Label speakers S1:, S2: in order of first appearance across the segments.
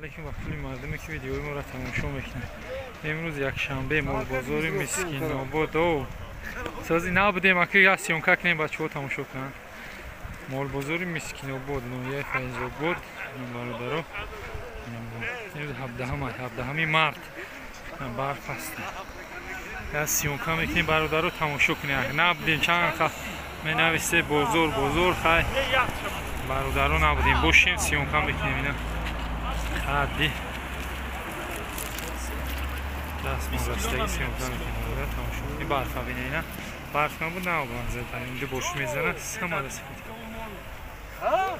S1: علیکم وقتی مردمی که ویدیوی ما را تماشا میکنند. امروز یک شنبه مال بازار مسکین آباد و سازی نبودیم اکی یا سیونکا کنیم بچه ها تماشا کنند. مال بازار مسکین آباد نویه فیض آباد برادرها امروز 17 مارت برف هست. یا سیونکا میکنیم برادرها تماشا کنیم. نبودیم چند خواهد می نویسته بازار خواهی برادرها نبودیم باشیم سیونکا میکنیم اینا خدی دست مزستگی سیونکا میکنیم تماشا این برف ها بینه اینا برف نبود نه بانزه اینجا باش میزنه سماده سفید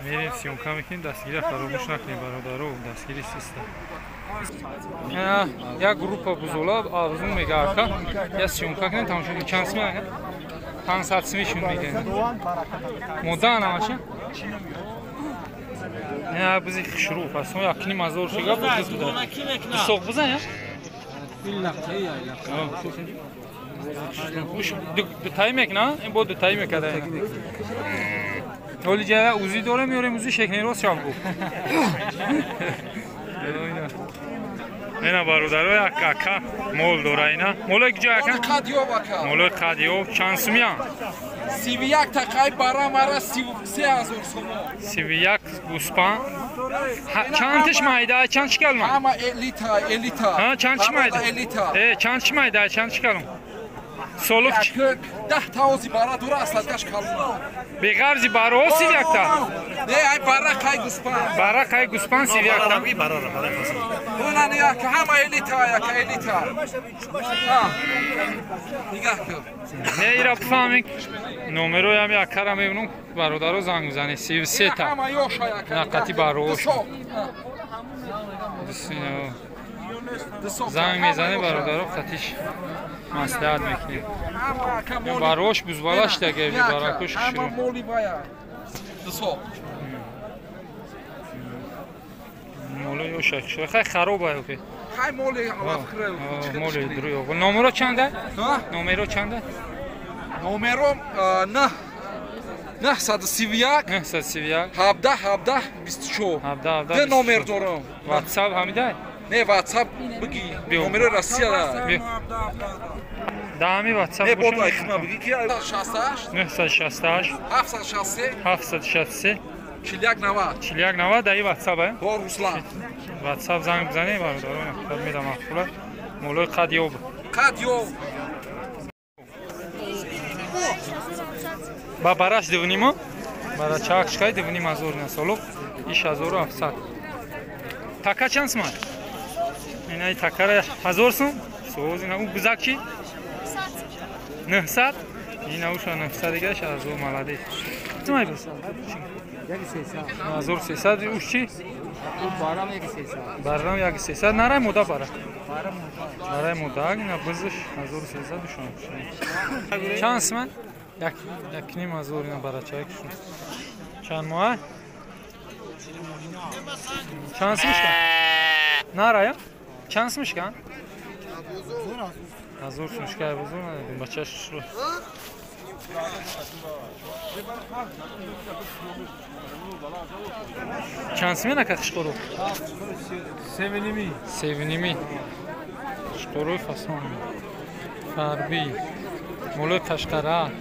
S1: میریم سیونکا میکنیم دستگیری فراموش نکنیم برادرها دستگیری سیستم یک گروپ بزرگ آرزو میگه اکا یا سیونکا کنیم تماشا کنیم چند سمی اگه 500 سمیشون میگه مدان همشه نه بزی شروع پس ما یکنی مزار شگاه بزرگ بوده سوق بزن یا؟ دو تایی میکنه؟ این بود دو تایی میکنه ولی جای اوزی داره میاریم اوزی شکنی راست شب بود اینا برادرای اکا مول داره اینا مول یک جای اکا؟ مول قدیو چند سمیان؟
S2: 31 تقای برا مرا 33,000 سوم
S1: 31 گوسپان چند تش مایده چند چکل ما؟
S2: اما الیتا
S1: ها چند چی مایده؟ چند چی مایده چند چکل سولوک
S2: 10,000 برا دور است کاش کالما
S1: بغرضی برا 31 تا
S2: نه ای برا کای گوسپان
S1: برا کای گوسپان 31 تا
S2: اون نه که همه الیتا ها نگاه کن
S1: نه ایرا بفهمین نمره هم یک کارم میبینم برادرها زنگ میزنه 33 تا نقطی براش زنگ میزنه برادرها خطیش مصلحت میکنیم براش بزبالش دیگه براکش شروع مولی یا شکشو خیلی خرابه اوکی
S2: خیلی
S1: مولی دروی نمره چنده؟ نمره چنده؟
S2: نمره نه 131 17 24 ده نمر دارم
S1: واتساپ همیده؟
S2: نه واتساپ بگی نمره روسیه داره
S1: دامی واتساپ
S2: نه بود ایخنا بگی که
S1: 968 763 41 90 دایی واتساپ
S2: با روسلان
S1: واتساپ زنگ بزنی برادران خود میدم مخفوله مولای قدیوب با براش دیونیمو برای چاکشکای دیونیم از اور نسالو ایش از اور 700 تکا چند سمان؟ اینای تکا را 1000 سوم سوز اینا اون بزک چی؟ 900 این اوشا 900 دیگه ش از اور مالادی چمای بس؟ 1300 اوش چی؟ بارم یک 300 نرای مودا باره برای مودا اینا بزش 1300 شون چند سمان؟ یک نیم از اور اینا برای چایکشون چند ماه؟ چند سمش کن؟ نرای یا؟ چند سمش کن؟ از اور سمش که بزرگ نداریم بچه شروع چند سمی نکه شکرو؟ سیونیمی شکروی فسان فربی مولوی قشقره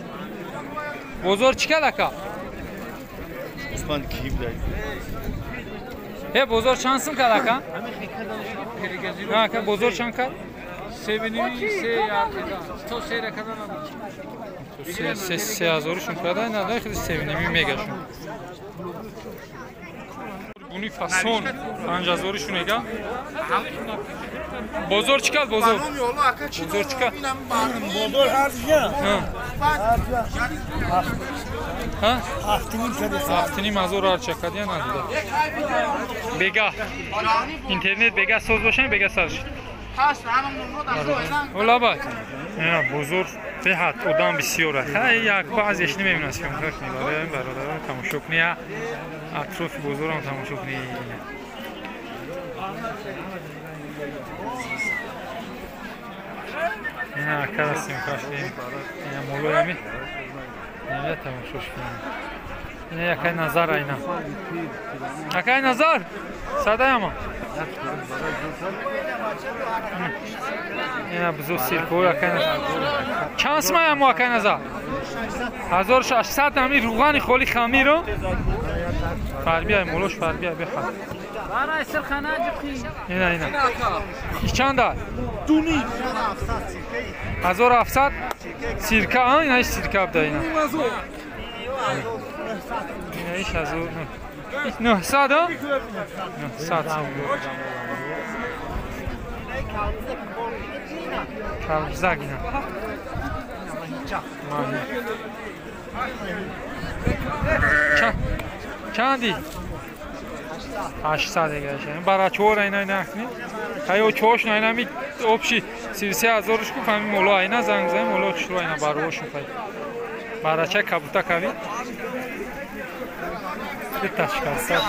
S1: بزرگ چی که لکه؟
S3: اسمان کیب دارید
S1: هی بزرگ چند سم که لکه؟ نه که بزرگ چند که؟
S4: سیونیمی تو سه رکدن
S1: تو 3000شون کرده نه خیلی سیونیمی میگشون بونی فاسون 5000شون میگه بزرگ چیکار بزرگ چیکار
S3: بزرگ هرچیه
S1: ها هفتنیم از اور هرچه کدیه ندیده بگه اینترنت بگه سوز باشه بگه سرش اولا باید بزرگ فیحت ادام بسیاره خیلی یک بعضیش نمیبینه سیون کنی برای این برادران تماشا کنی اطراف بزرگ هم تماشا کنی این اکر است سیون کشتی این مولو همی نمیده تماشاش کنی این یکی نظر اینا یکی نظر صدای اما اینا بزرگ سیرکو یکن چند سمه هم واکن ازا 1600 همی روغانی خولی خمی رو فر بیای مولوش فر بیای بخواه
S4: برای سرخانه جبخی
S1: اینا ایش چند دار؟ دونی 1700 سیرکه ها اینا ایش سیرکه بده اینا ایش 900 ها 900 کلبزک اینا چندی؟ 800 دیگه برای چور اینا نکنی خیلی چوش نه اینا می آبشی 33,000 روش کن فهمی مولا اینا زنگ زنگ مولا کشرو اینا باروشون خیلی برای چه کبوتا کوی یه تشکر ساد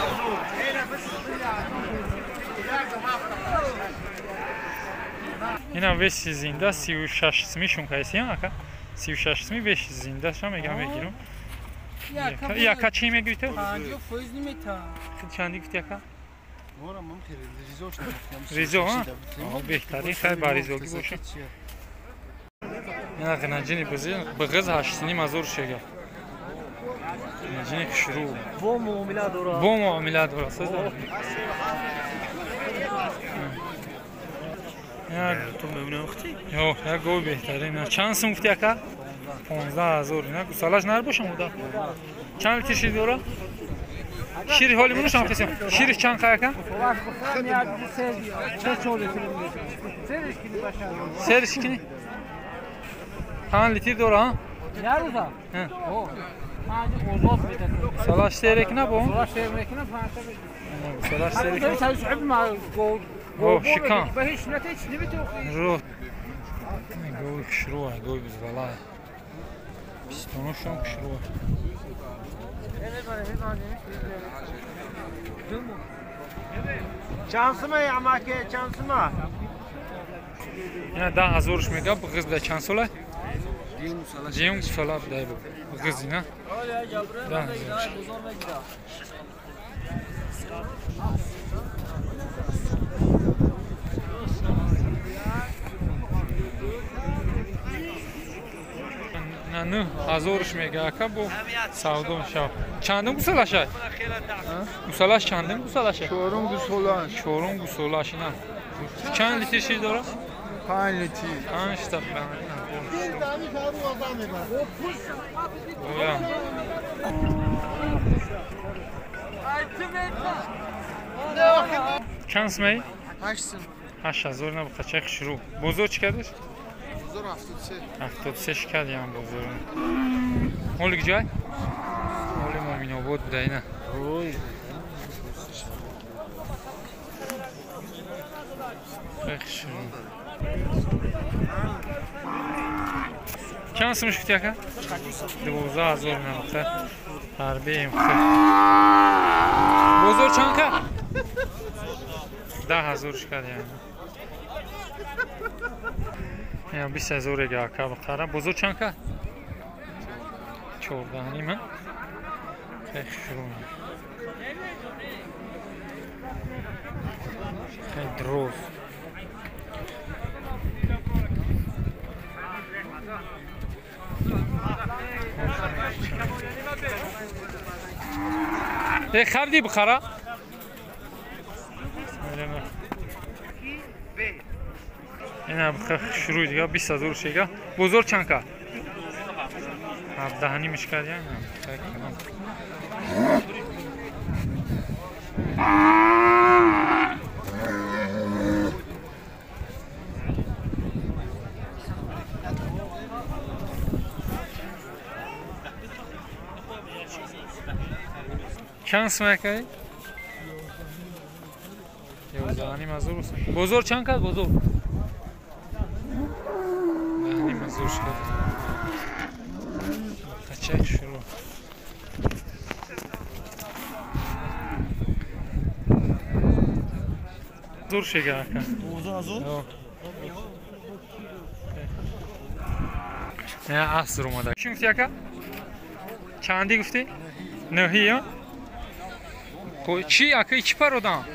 S1: اینا وش زنده 36 اسمیشون کسی هم اکا 36 اسمی وش زنده شما میگم بگیرم یکا چی میگوی تو؟
S5: 50 فویز نمیتا
S1: چندی گفتی یکا؟
S3: مورم من خیلی ریزوش نمی‌کنم.
S1: ریزو ها؟ بهتری خیلی باریزوگی باشه اینا غنجینی بغز 8,500 شگه غنجینی شروع
S3: Bu muamele doğru.
S1: bu muamele doğru söz ya
S3: تو memnun اختی.
S1: yok ya gol بهترین چند سم گفتی اکا 15,000 اینا گوسالاش نر باشم بودا چند لیتر شیر دورا شیر حالی منو شام کسی شیر چند خاکا سرش کنی چند لیتر دورا ها
S4: Nerede?
S1: He.
S4: O. Hadi ozof bir de.
S1: salaş seyrek ne bu
S4: Ulaş sevmekine
S1: salaş
S4: Hadi
S1: seyrek
S4: sen şuub ma gol.
S1: Oh, şikan.
S4: Behiş netiç ne bitiyor?
S1: رو گوی شروع گوی biz vallahi pistonuşum şروع
S3: Şansıma ya make şansıma.
S1: یعنی 10,000 میگه بغز ده چند ساله جیم ساله بده bu بغز نه 10,000 نه نه هزارش میگه که bu savdo شو چندم گوسالاشه گوسالاش چندم گوسالاشه
S2: چهارم گوسالاش
S1: چهارم گوسالاش نه چند لیتر شیر داره
S2: 5 لیتر
S1: 5 تا چند سمی 8,000 نه بخچه شروع بزرگ چی کردش 73 شکل هم بزرگ مولی کجای مولی مومین آباد بوده اینه خیلی شروع چند سمش کتی اکا 12,000 نمخه حربیم خیلی بزرگ چند که 10,000 شکل یعنی یا 20,000 گه اکا بخرم بزرگ چند که 14 من خیلی شروع خیلی دروز خردی بخره اینا بخره شروع دیگه 20,000 شیگه بزرگ چند که 17 میش کرد یعنی چند سمه که 11,500 بزرگ چند که بزرگ 10,500 شد قچه شروع زور شگه که
S3: 12,000.
S1: نه عصر اومده چی گفتی اکا؟ چندی گفتی؟ نهی ها؟ چی اکا چی پر دام؟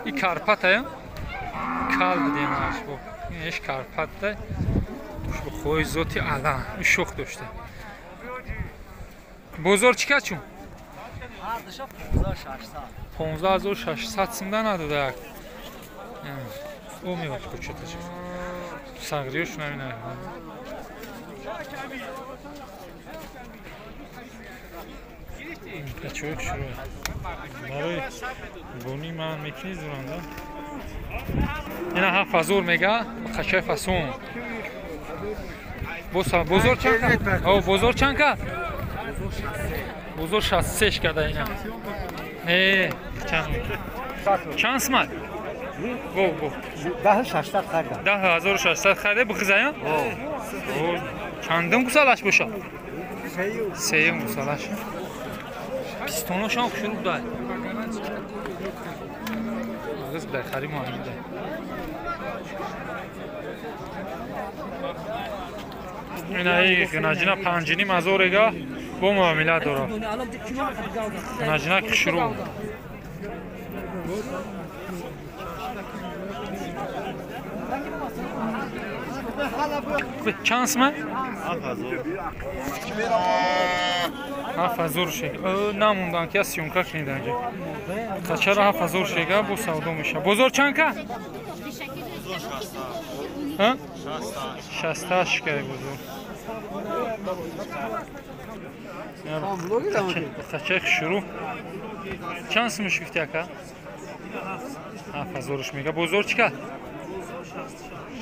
S1: این کارپات هایم کال بدیم هاش بو اینش کارپات ده شو خوی زوتی الان شوخ داشته بزرگ چیکار چون 15600 سمدن نداده او میوش کوچه تاشه سغریوش نمینه Kaçıyor şuraya. Bunları buni man mekiniz duranda. Yine ha fazor mega kaçay fason. Bozor çanka. O bozor çanka. Bozor şasseş kada yine. Şans mı? Bu.
S3: Daha şaşlar karda.
S1: Daha hazır şaşlar karda bu kız ya. O çandım kusalaş boşa. Seyim kusalaş. Pistonoşan şurup da. Ağız bərxəri müayində. اینایی گناجنا پنجینی مزورگا با معامله داره. گناجنا کشرو. چانس من؟ هفت شیگا نموندن که سیونکا کنیدن جا کچر هفت شیگا بو سودو میشه بزرگ چند که؟ 68 که بزرگ کچر شروع چند سمش گفتی اکا؟ هفت میگه بزرگ چی که؟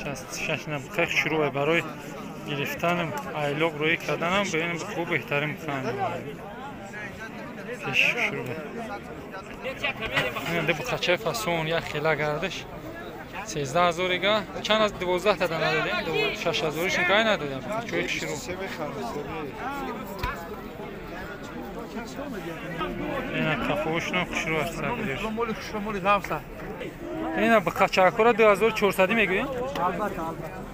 S1: 66 نبخه شروع برای گرفتن ایلاق روی کردنم ببینیم خوب بهترین میکنم شروع اینده با خچه فاسون یک خیله گردش 13000 گا چند از 12 تا ندادیم 6000 شون کاری ندادیم خچه شروع اینا کفوش نو شروع است اینا با قاچاقورا 2400 میگویم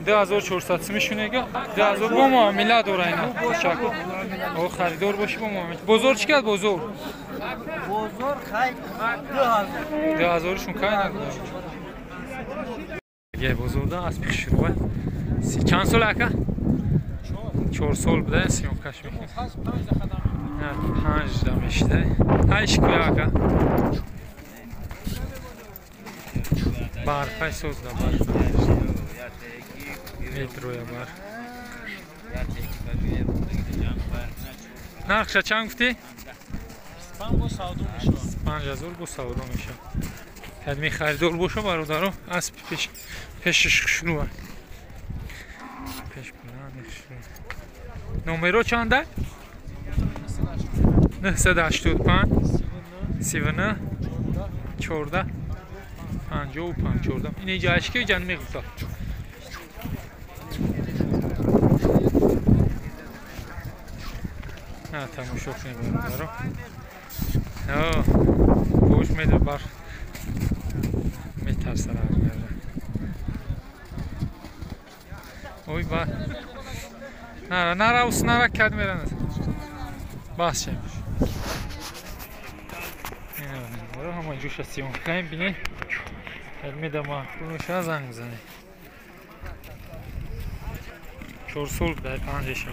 S1: 2400 میشونه گه 2000 با معامله داره اینا قاچاقور او خریدار باشی با معامله بزرگ چی کرد بزرگ
S3: خیلی
S1: 2000 شون کاری نداره یه بزرگ از پیش شروعه چند سال اکا 4 سال بوده سیون کش میکنه 5 دمیشته 8 کویا اکا برفای سوز دا برفای میتروی بر نرخش چند گفتی؟ 5000 بو سودو میشه کدمی خریدار باشه برادرو از پیشش شروع پیش بلند شروع نمرو چنده؟ 985 39 14 55 14 این جایش که جان میگفت نه تماشا کنید برادرو گوش میده بر میترسه را میاره اوی با نرا نرا کد میرن باز چه اینه همه جوش سیون خیم بینی علمی دما کنوشه زنگ بزنی 4 سال بده 5 شب